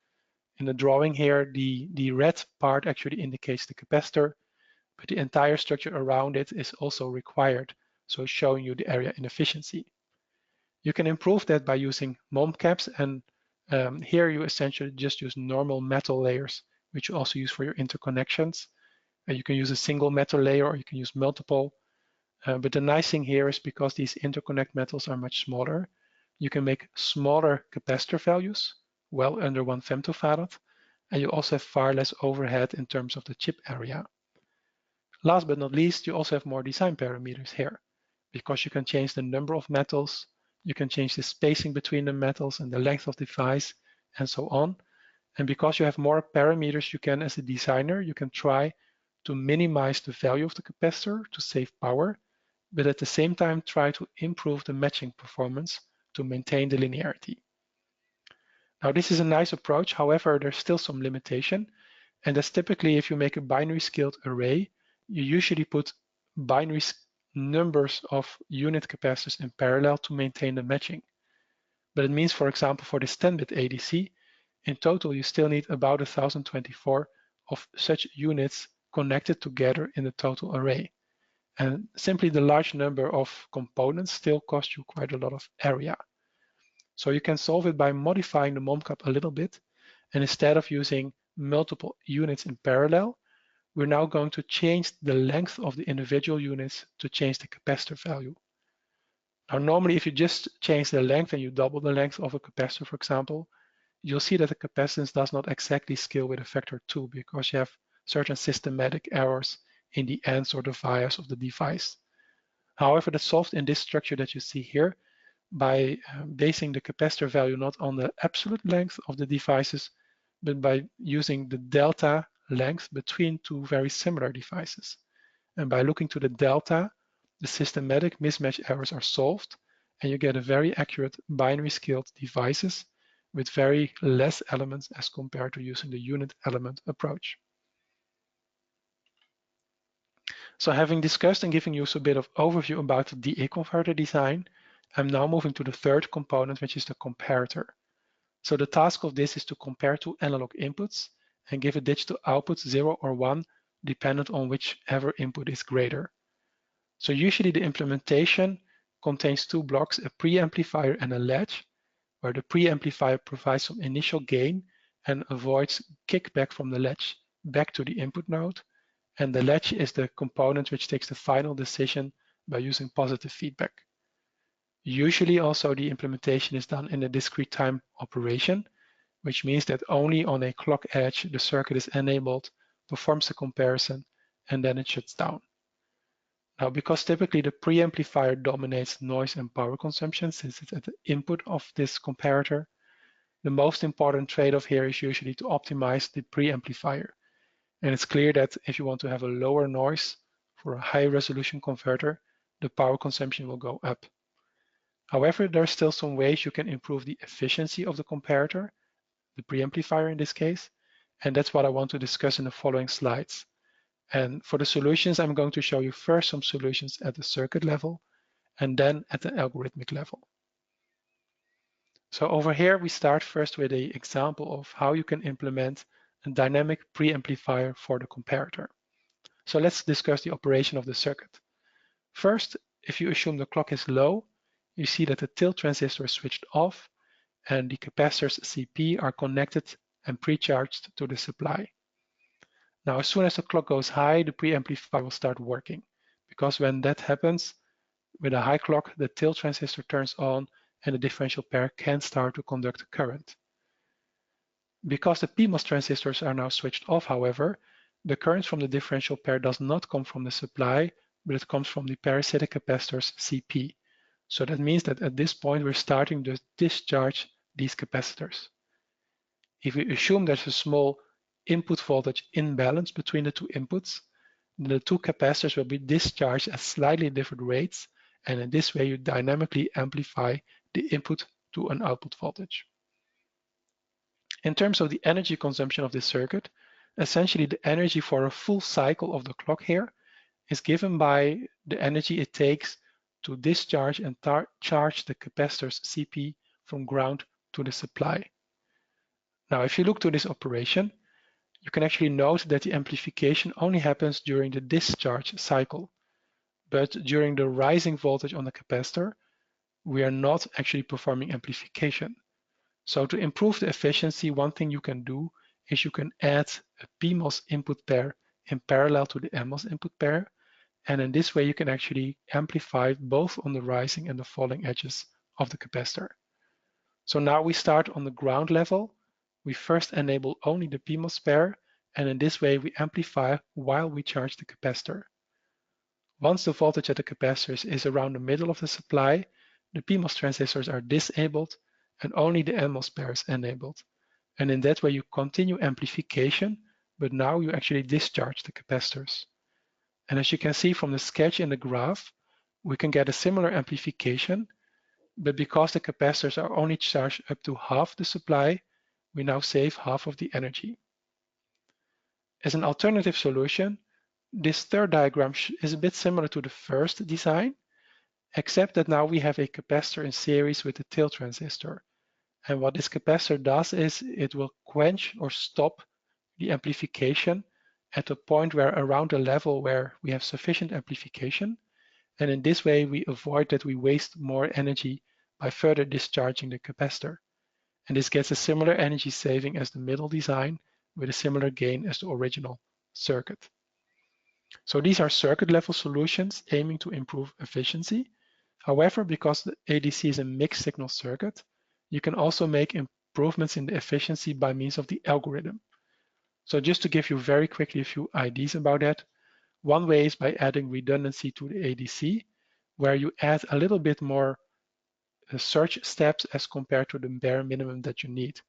In the drawing here, the red part actually indicates the capacitor, but the entire structure around it is also required. So it's showing you the area inefficiency. You can improve that by using MOM caps, and Here you essentially just use normal metal layers, which you also use for your interconnections. You can use a single metal layer or you can use multiple. But the nice thing here is because these interconnect metals are much smaller, you can make smaller capacitor values, well under 1 femtofarad, and you also have far less overhead in terms of the chip area. Last but not least, you also have more design parameters here, because you can change the number of metals, you can change the spacing between the metals and the length of the device, and so on. And because you have more parameters, you can, as a designer, you can try to minimize the value of the capacitor to save power, but at the same time try to improve the matching performance to maintain the linearity. Now this is a nice approach, however, there's still some limitation, and that's typically if you make a binary scaled array, you usually put binary numbers of unit capacitors in parallel to maintain the matching. But it means, for example, for this 10-bit ADC, in total you still need about 1024 of such units connected together in the total array. And simply the large number of components still cost you quite a lot of area. So you can solve it by modifying the MOMCAP a little bit, and instead of using multiple units in parallel, we're now going to change the length of the individual units to change the capacitor value. Now, normally, if you just change the length and you double the length of a capacitor, for example, you'll see that the capacitance does not exactly scale with a factor 2 because you have certain systematic errors in the ends or the vias of the device. However, that's solved in this structure that you see here by basing the capacitor value not on the absolute length of the devices, but by using the delta length between two very similar devices. And by looking to the delta, the systematic mismatch errors are solved, and you get a very accurate binary scaled devices with very less elements as compared to using the unit element approach. So having discussed and given you a bit of overview about the DA converter design, I'm now moving to the third component, which is the comparator. So the task of this is to compare two analog inputs and give a digital output 0 or 1, dependent on whichever input is greater. So usually the implementation contains two blocks, a preamplifier and a latch, where the preamplifier provides some initial gain and avoids kickback from the latch back to the input node. And the latch is the component which takes the final decision by using positive feedback. Usually also the implementation is done in a discrete time operation, which means that only on a clock edge the circuit is enabled, performs the comparison, and then it shuts down. Now, because typically the preamplifier dominates noise and power consumption since it's at the input of this comparator, the most important trade-off here is usually to optimize the preamplifier. And it's clear that if you want to have a lower noise for a high resolution converter, the power consumption will go up. However, there are still some ways you can improve the efficiency of the comparator, the preamplifier in this case, and that's what I want to discuss in the following slides. And for the solutions, I'm going to show you first some solutions at the circuit level and then at the algorithmic level. So over here, we start first with an example of how you can implement a dynamic preamplifier for the comparator. So let's discuss the operation of the circuit. First, if you assume the clock is low, you see that the tilt transistor is switched off and the capacitors CP are connected and pre-charged to the supply. Now, as soon as the clock goes high, the preamplifier will start working, because when that happens, with a high clock, the tilt transistor turns on and the differential pair can start to conduct current. Because the PMOS transistors are now switched off, however, the current from the differential pair does not come from the supply, but it comes from the parasitic capacitors CP. So that means that at this point, we're starting to discharge these capacitors. If we assume there's a small input voltage imbalance between the two inputs, the two capacitors will be discharged at slightly different rates, and in this way you dynamically amplify the input to an output voltage. In terms of the energy consumption of this circuit, essentially the energy for a full cycle of the clock here is given by the energy it takes to discharge and charge the capacitors CP from ground to the supply. Now, if you look to this operation, you can actually note that the amplification only happens during the discharge cycle. But during the rising voltage on the capacitor, we are not actually performing amplification. So to improve the efficiency, one thing you can do is you can add a PMOS input pair in parallel to the NMOS input pair. And in this way, you can actually amplify both on the rising and the falling edges of the capacitor. So now we start on the ground level. We first enable only the PMOS pair, and in this way we amplify while we charge the capacitor. Once the voltage at the capacitors is around the middle of the supply, the PMOS transistors are disabled and only the NMOS pair is enabled. And in that way you continue amplification, but now you actually discharge the capacitors. And as you can see from the sketch in the graph, we can get a similar amplification, but because the capacitors are only charged up to half the supply, we now save half of the energy. As an alternative solution, this third diagram is a bit similar to the first design, except that now we have a capacitor in series with a tail transistor. And what this capacitor does is it will quench or stop the amplification at a point where around a level where we have sufficient amplification. And in this way, we avoid that we waste more energy by further discharging the capacitor. And this gets a similar energy saving as the middle design with a similar gain as the original circuit. So these are circuit level solutions aiming to improve efficiency. However, because the ADC is a mixed signal circuit, you can also make improvements in the efficiency by means of the algorithm. So just to give you very quickly a few ideas about that, one way is by adding redundancy to the ADC, where you add a little bit more search steps as compared to the bare minimum that you need.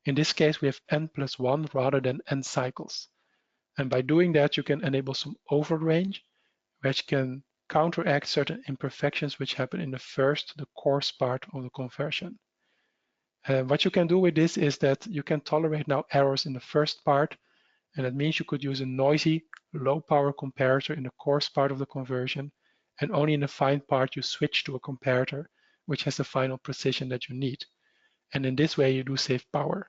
In this case, we have n+1 rather than n cycles. And by doing that, you can enable some overrange, which can counteract certain imperfections which happen in the coarse part of the conversion. What you can do with this is that you can tolerate now errors in the first part, and that means you could use a noisy, low power comparator in the coarse part of the conversion, and only in the fine part you switch to a comparator which has the final precision that you need. And in this way you do save power.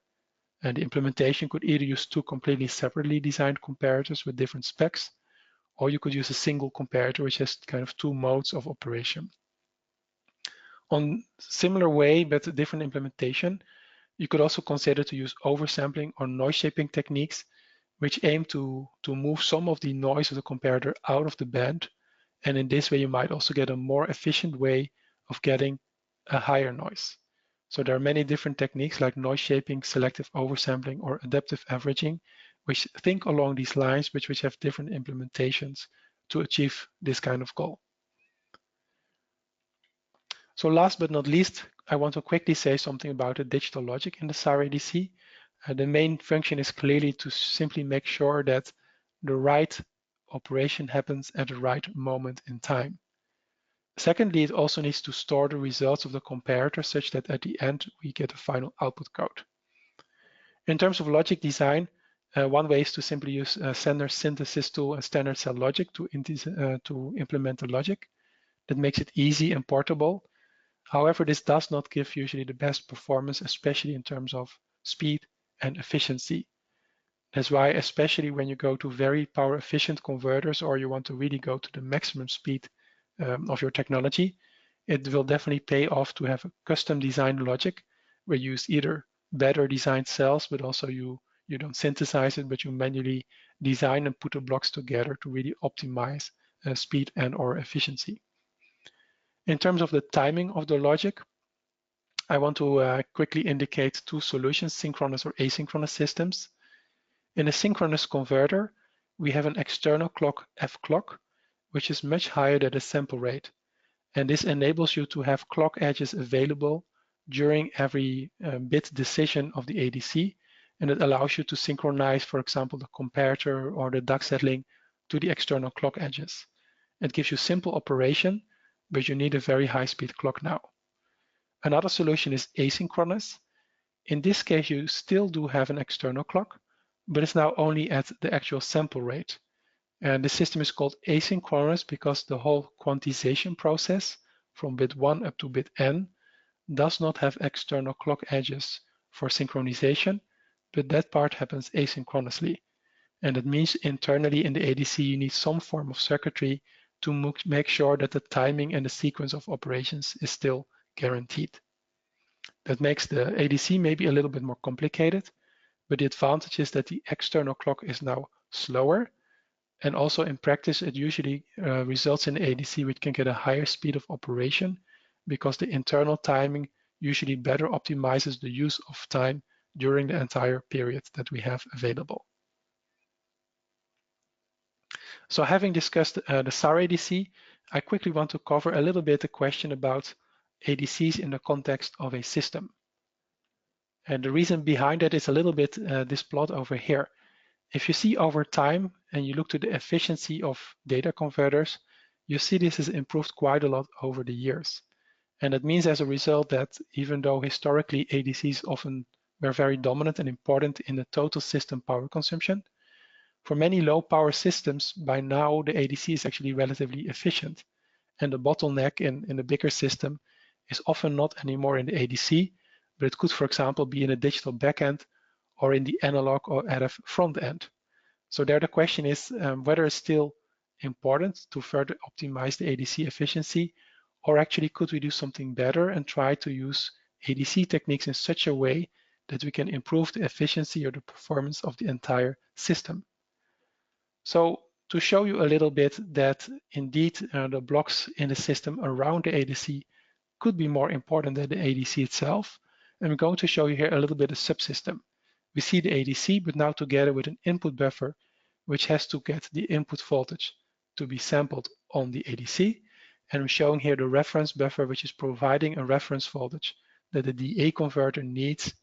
And the implementation could either use two completely separately designed comparators with different specs, or you could use a single comparator which has kind of two modes of operation. On similar way but a different implementation, you could also consider to use oversampling or noise shaping techniques which aim to move some of the noise of the comparator out of the band. And in this way, you might also get a more efficient way of getting a higher noise. So there are many different techniques like noise shaping, selective oversampling, or adaptive averaging, which think along these lines, which have different implementations to achieve this kind of goal. So last but not least, I want to quickly say something about the digital logic in the SAR ADC. The main function is clearly to simply make sure that the right operation happens at the right moment in time. Secondly, it also needs to store the results of the comparator such that at the end we get a final output code. In terms of logic design, one way is to simply use standard synthesis tool and standard cell logic to implement the logic. That makes it easy and portable. However, this does not give usually the best performance, especially in terms of speed and efficiency. That's why, especially when you go to very power efficient converters or you want to really go to the maximum speed of your technology, it will definitely pay off to have a custom designed logic where you use either better designed cells, but also you don't synthesize it, but you manually design and put the blocks together to really optimize speed and or efficiency. In terms of the timing of the logic, I want to quickly indicate two solutions, synchronous or asynchronous systems. In a synchronous converter, we have an external clock F clock, which is much higher than the sample rate. And this enables you to have clock edges available during every bit decision of the ADC. And it allows you to synchronize, for example, the comparator or the DAC settling to the external clock edges. It gives you simple operation, but you need a very high speed clock now. Another solution is asynchronous. In this case, you still do have an external clock, but it's now only at the actual sample rate. And the system is called asynchronous because the whole quantization process from bit 1 up to bit n does not have external clock edges for synchronization, but that part happens asynchronously. And it means internally in the ADC, you need some form of circuitry to make sure that the timing and the sequence of operations is still guaranteed. That makes the ADC maybe a little bit more complicated, but the advantage is that the external clock is now slower, and also in practice it usually results in an ADC which can get a higher speed of operation because the internal timing usually better optimizes the use of time during the entire period that we have available. So having discussed the SAR ADC, I quickly want to cover a little bit the question about ADCs in the context of a system. And the reason behind that is a little bit this plot over here. If you see over time and you look to the efficiency of data converters, you see this has improved quite a lot over the years. And that means as a result that even though historically ADCs often were very dominant and important in the total system power consumption, for many low power systems, by now the ADC is actually relatively efficient. And the bottleneck in the bigger system is often not anymore in the ADC, but it could, for example, be in a digital backend or in the analog or RF front end. So there the question is whether it's still important to further optimize the ADC efficiency, or actually could we do something better and try to use ADC techniques in such a way that we can improve the efficiency or the performance of the entire system. So to show you a little bit that indeed the blocks in the system around the ADC could be more important than the ADC itself, I'm going to show you here a little bit of subsystem. We see the ADC, but now together with an input buffer, which has to get the input voltage to be sampled on the ADC. And I'm showing here the reference buffer, which is providing a reference voltage that the DA converter needs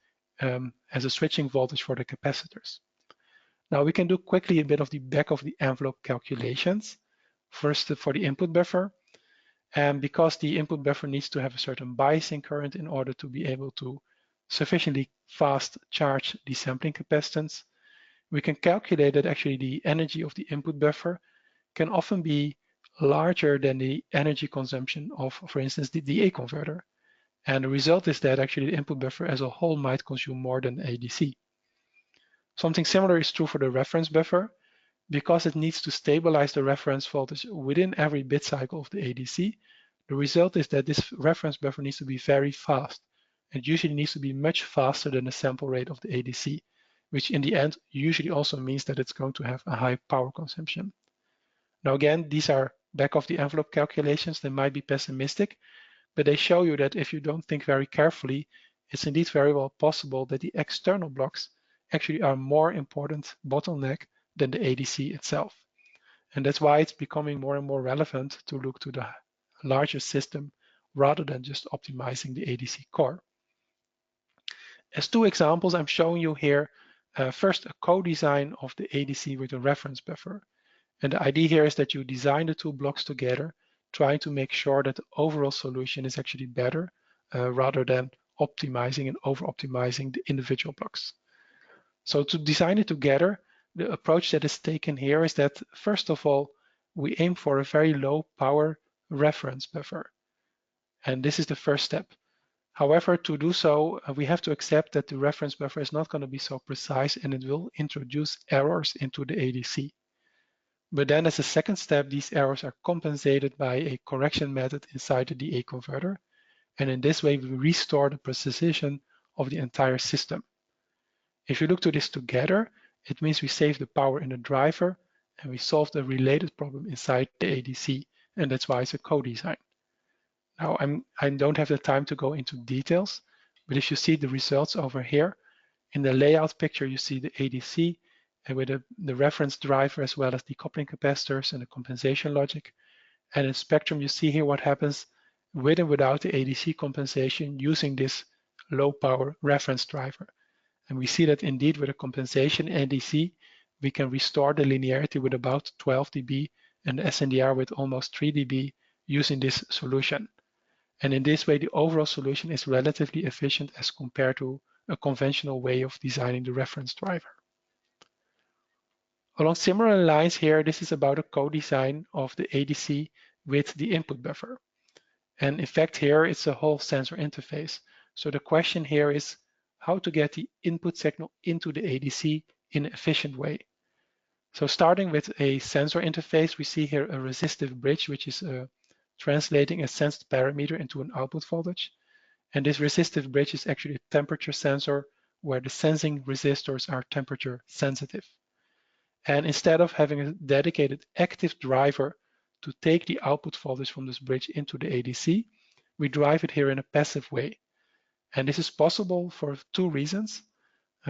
as a switching voltage for the capacitors. Now we can do quickly a bit of the back of the envelope calculations. First for the input buffer. And because the input buffer needs to have a certain biasing current in order to be able to sufficiently fast charge the sampling capacitance, we can calculate that actually the energy of the input buffer can often be larger than the energy consumption of, for instance, the DA converter. And the result is that actually the input buffer as a whole might consume more than ADC. Something similar is true for the reference buffer. Because it needs to stabilize the reference voltage within every bit cycle of the ADC, the result is that this reference buffer needs to be very fast. It usually needs to be much faster than the sample rate of the ADC, which in the end usually also means that it's going to have a high power consumption. Now again, these are back of the envelope calculations. They might be pessimistic, but they show you that if you don't think very carefully, it's indeed very well possible that the external blocks actually are more important bottleneck than the ADC itself. And that's why it's becoming more and more relevant to look to the larger system rather than just optimizing the ADC core. As two examples, I'm showing you here first a co-design of the ADC with a reference buffer. And the idea here is that you design the two blocks together, trying to make sure that the overall solution is actually better rather than optimizing and over-optimizing the individual blocks. So to design it together, the approach that is taken here is that, first of all, we aim for a very low power reference buffer. And this is the first step. However, to do so, we have to accept that the reference buffer is not going to be so precise and it will introduce errors into the ADC. But then as a second step, these errors are compensated by a correction method inside the DA converter. And in this way, we restore the precision of the entire system. If you look to this together, it means we save the power in the driver and we solve the related problem inside the ADC, and that's why it's a co-design. Now, I don't have the time to go into details, but if you see the results over here, in the layout picture, you see the ADC and with the reference driver as well as the coupling capacitors and the compensation logic. And in spectrum, you see here what happens with and without the ADC compensation using this low power reference driver. And we see that indeed with a compensation ADC, we can restore the linearity with about 12 dB and the SNDR with almost 3 dB using this solution. And in this way, the overall solution is relatively efficient as compared to a conventional way of designing the reference driver. Along similar lines here, this is about a co-design of the ADC with the input buffer. And in fact, here it's a whole sensor interface. So the question here is how to get the input signal into the ADC in an efficient way. So starting with a sensor interface, we see here a resistive bridge, which is translating a sensed parameter into an output voltage. And this resistive bridge is actually a temperature sensor where the sensing resistors are temperature sensitive. And instead of having a dedicated active driver to take the output voltage from this bridge into the ADC, we drive it here in a passive way. And this is possible for two reasons.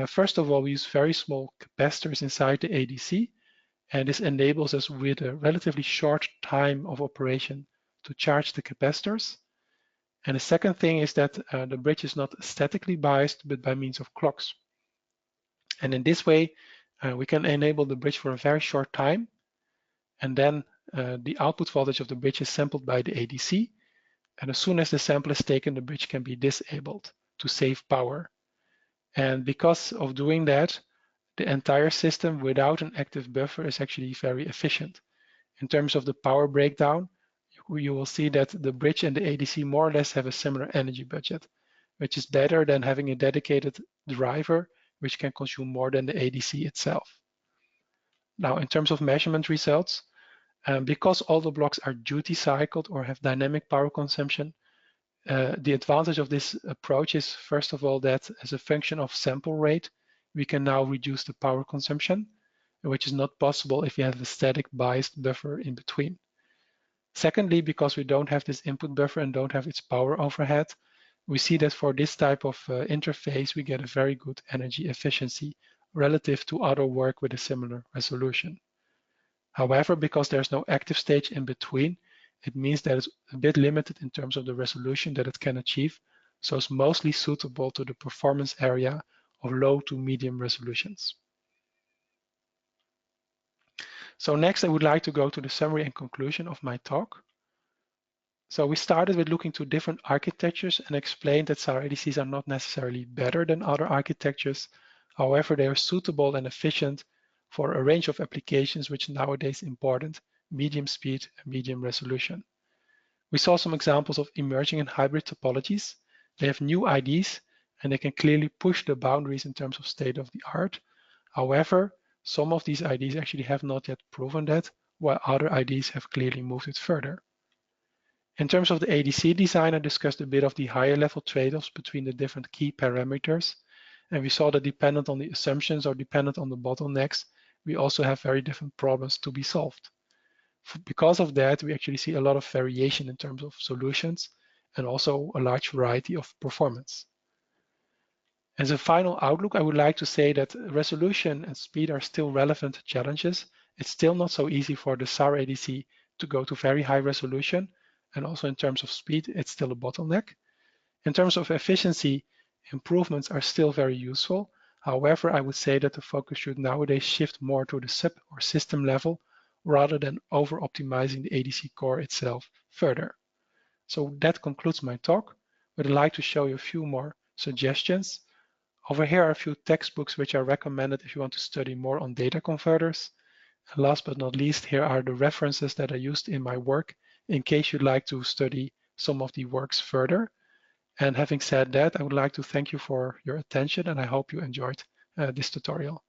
First of all, we use very small capacitors inside the ADC, and this enables us with a relatively short time of operation to charge the capacitors. And the second thing is that the bridge is not statically biased, but by means of clocks. And in this way, we can enable the bridge for a very short time, and then the output voltage of the bridge is sampled by the ADC, and as soon as the sample is taken, the bridge can be disabled to save power. And because of doing that, the entire system without an active buffer is actually very efficient. In terms of the power breakdown, you will see that the bridge and the ADC more or less have a similar energy budget, which is better than having a dedicated driver which can consume more than the ADC itself. Now, in terms of measurement results, because all the blocks are duty cycled or have dynamic power consumption, the advantage of this approach is, first of all, that as a function of sample rate, we can now reduce the power consumption, which is not possible if you have a static biased buffer in between. Secondly, because we don't have this input buffer and don't have its power overhead, we see that for this type of interface, we get a very good energy efficiency relative to other work with a similar resolution. However, because there's no active stage in between, it means that it's a bit limited in terms of the resolution that it can achieve, so it's mostly suitable to the performance area of low to medium resolutions. So next, I would like to go to the summary and conclusion of my talk. So we started with looking to different architectures and explained that SAR ADCs are not necessarily better than other architectures. However, they are suitable and efficient for a range of applications which nowadays important: medium speed and medium resolution. We saw some examples of emerging and hybrid topologies. They have new IDs and they can clearly push the boundaries in terms of state of the art. However, some of these IDs actually have not yet proven that, while other IDs have clearly moved it further. In terms of the ADC design, I discussed a bit of the higher level trade-offs between the different key parameters. And we saw that dependent on the assumptions or dependent on the bottlenecks, we also have very different problems to be solved. Because of that, we actually see a lot of variation in terms of solutions and also a large variety of performance. As a final outlook, I would like to say that resolution and speed are still relevant challenges. It's still not so easy for the SAR ADC to go to very high resolution, and also in terms of speed, it's still a bottleneck. In terms of efficiency, improvements are still very useful. However, I would say that the focus should nowadays shift more to the sub or system level rather than over-optimizing the ADC core itself further. So that concludes my talk, but I'd like to show you a few more suggestions. Over here are a few textbooks which are recommended if you want to study more on data converters. And last but not least, here are the references that I used in my work in case you'd like to study some of the works further. And having said that, I would like to thank you for your attention, and I hope you enjoyed this tutorial.